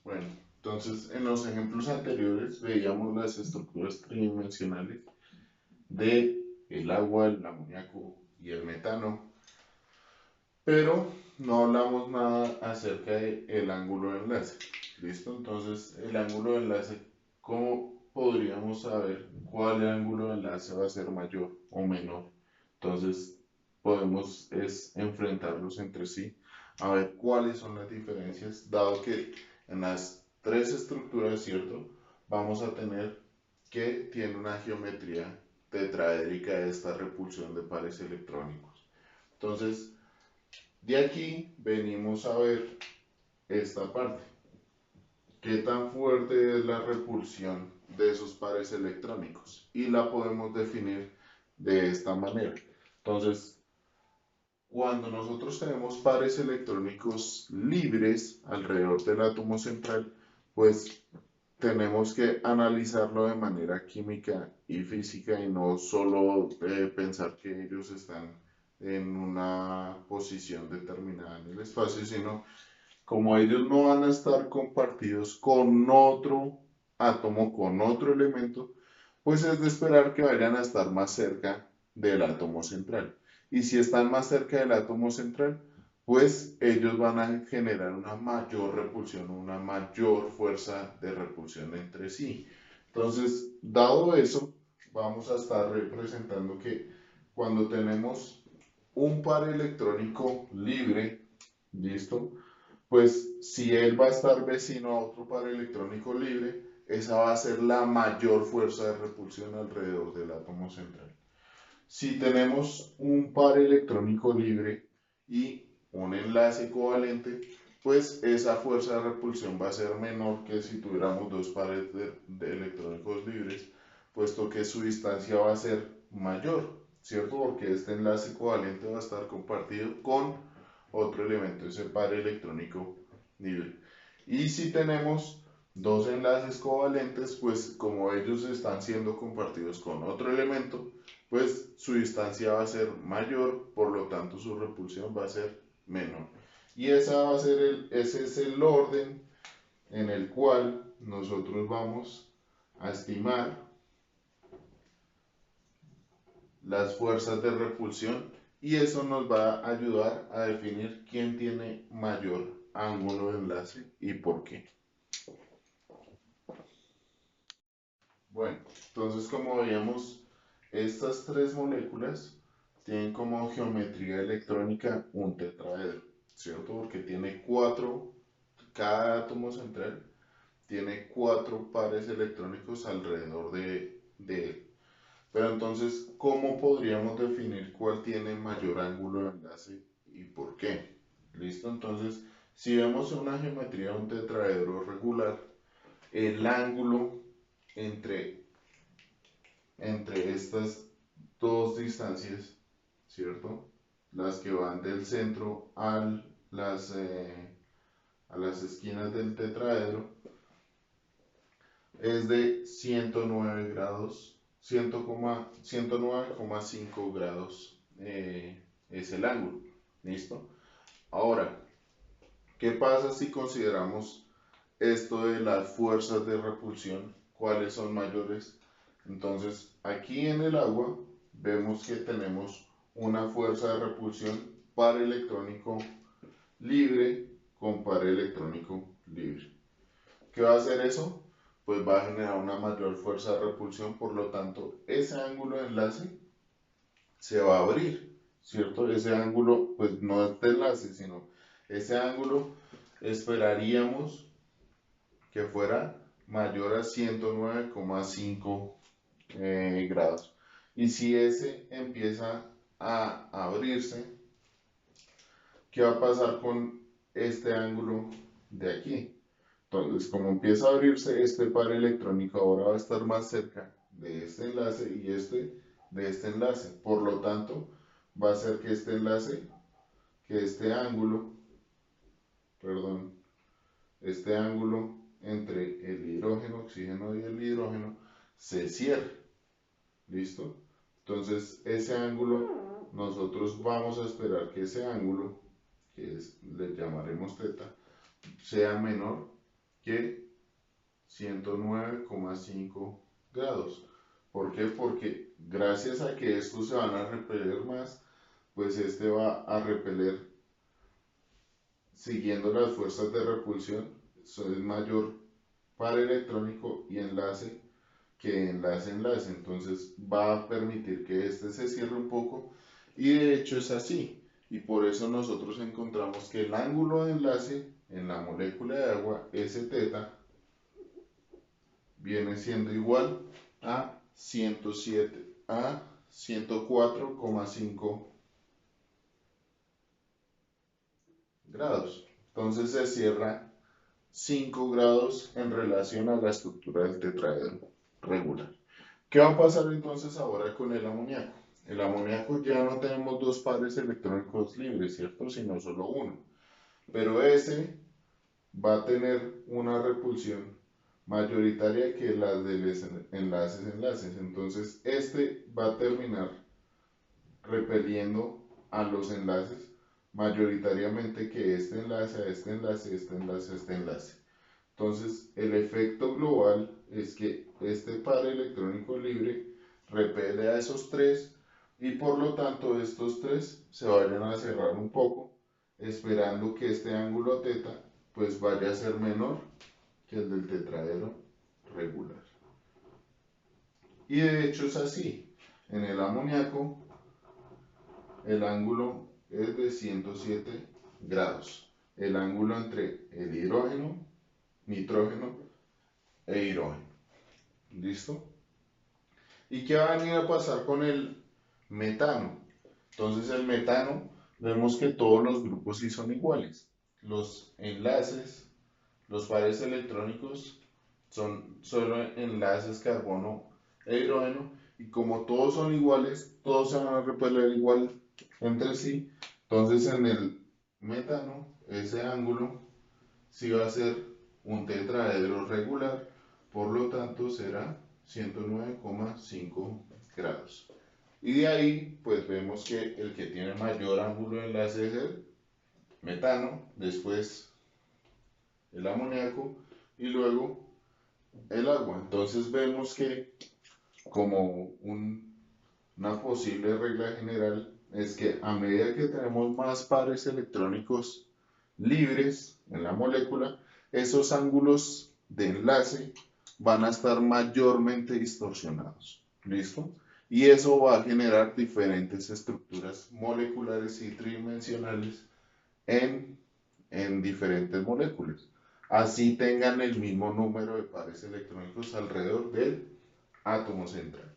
Bueno, entonces en los ejemplos anteriores veíamos las estructuras tridimensionales de el agua, el amoníaco y el metano, pero no hablamos nada acerca del ángulo de enlace. ¿Listo? Entonces, el ángulo de enlace, ¿cómo podríamos saber cuál ángulo de enlace va a ser mayor o menor? Entonces, podemos enfrentarlos entre sí, a ver cuáles son las diferencias, dado que en las tres estructuras, ¿cierto? Vamos a tener que tiene una geometría tetraédrica de esta repulsión de pares electrónicos. Entonces, de aquí venimos a ver esta parte. ¿Qué tan fuerte es la repulsión de esos pares electrónicos? Y la podemos definir de esta manera. Entonces, cuando nosotros tenemos pares electrónicos libres alrededor del átomo central, pues tenemos que analizarlo de manera química y física y no solo pensar que ellos están en una posición determinada en el espacio, sino como ellos no van a estar compartidos con otro átomo, con otro elemento, pues es de esperar que vayan a estar más cerca del átomo central. Y si están más cerca del átomo central, pues ellos van a generar una mayor repulsión, una mayor fuerza de repulsión entre sí. Entonces, dado eso, vamos a estar representando que cuando tenemos un par electrónico libre, ¿listo? Pues si él va a estar vecino a otro par electrónico libre, esa va a ser la mayor fuerza de repulsión alrededor del átomo central. Si tenemos un par electrónico libre y un enlace covalente, pues esa fuerza de repulsión va a ser menor que si tuviéramos dos pares de electrónicos libres, puesto que su distancia va a ser mayor, ¿cierto? Porque este enlace covalente va a estar compartido con otro elemento, ese par electrónico libre. Y si tenemos dos enlaces covalentes, pues como ellos están siendo compartidos con otro elemento, pues su distancia va a ser mayor, por lo tanto su repulsión va a ser menor. Y ese es el orden en el cual nosotros vamos a estimar las fuerzas de repulsión y eso nos va a ayudar a definir quién tiene mayor ángulo de enlace y por qué. Bueno, entonces como veíamos, estas tres moléculas tienen como geometría electrónica un tetraedro, ¿cierto? Porque tiene cuatro, cada átomo central tiene cuatro pares electrónicos alrededor de él. Pero entonces, ¿cómo podríamos definir cuál tiene mayor ángulo de enlace y por qué? ¿Listo? Entonces, si vemos una geometría de un tetraedro regular, el ángulo entre, entre estas dos distancias, ¿cierto? Las que van del centro a las esquinas del tetraedro, es de 109 grados, 109,5 grados es el ángulo. ¿Listo? Ahora, ¿qué pasa si consideramos esto de las fuerzas de repulsión? ¿Cuáles son mayores? Entonces, aquí en el agua vemos que tenemos una fuerza de repulsión par electrónico libre con par electrónico libre. ¿Qué va a hacer eso? Pues va a generar una mayor fuerza de repulsión, por lo tanto, ese ángulo de enlace se va a abrir, ¿cierto? Ese ángulo, pues no es de enlace, sino ese ángulo esperaríamos que fuera mayor a 109,5 grados. Y si ese empieza a abrirse, ¿qué va a pasar con este ángulo de aquí? Entonces, como empieza a abrirse, este par electrónico ahora va a estar más cerca de este enlace y este de este enlace. Por lo tanto, va a hacer que este enlace, que este ángulo, perdón, este ángulo entre el hidrógeno, oxígeno y el hidrógeno se cierre. ¿Listo? Entonces, ese ángulo, nosotros vamos a esperar que ese ángulo, le llamaremos teta, sea menor que 109,5 grados. ¿Por qué? Porque gracias a que estos se van a repeler más, pues este va a repeler siguiendo las fuerzas de repulsión. Eso es mayor par electrónico y enlace que enlace. Entonces va a permitir que este se cierre un poco y de hecho es así. Y por eso nosotros encontramos que el ángulo de enlace en la molécula de agua, S teta, viene siendo igual a 104,5 grados. Entonces se cierra 5 grados en relación a la estructura del tetraedro regular. ¿Qué va a pasar entonces ahora con el amoníaco? El amoníaco ya no tenemos dos pares electrónicos libres, ¿cierto? Sino solo uno. Pero ese va a tener una repulsión mayoritaria que la de los enlaces. Entonces, este va a terminar repeliendo a los enlaces mayoritariamente que este enlace a este enlace, este enlace a este enlace. Entonces, el efecto global es que este par electrónico libre repele a esos tres y por lo tanto estos tres se vayan a cerrar un poco, esperando que este ángulo teta pues vaya a ser menor que el del tetraedro regular. Y de hecho es así. En el amoníaco el ángulo es de 107 grados. El ángulo entre el hidrógeno, nitrógeno e hidrógeno. ¿Listo? ¿Y qué va a venir a pasar con el metano? Entonces el metano, vemos que todos los grupos sí son iguales. Los enlaces, los pares electrónicos son solo enlaces carbono e hidrógeno y como todos son iguales, todos se van a repeler igual entre sí. Entonces en el metano, ese ángulo sí va a ser un tetraedro regular, por lo tanto será 109,5 grados. Y de ahí, pues vemos que el que tiene mayor ángulo de enlace es el metano, después el amoníaco y luego el agua. Entonces vemos que como una posible regla general es que a medida que tenemos más pares electrónicos libres en la molécula, esos ángulos de enlace van a estar mayormente distorsionados. ¿Listo? Y eso va a generar diferentes estructuras moleculares y tridimensionales en diferentes moléculas. Así tengan el mismo número de pares electrónicos alrededor del átomo central.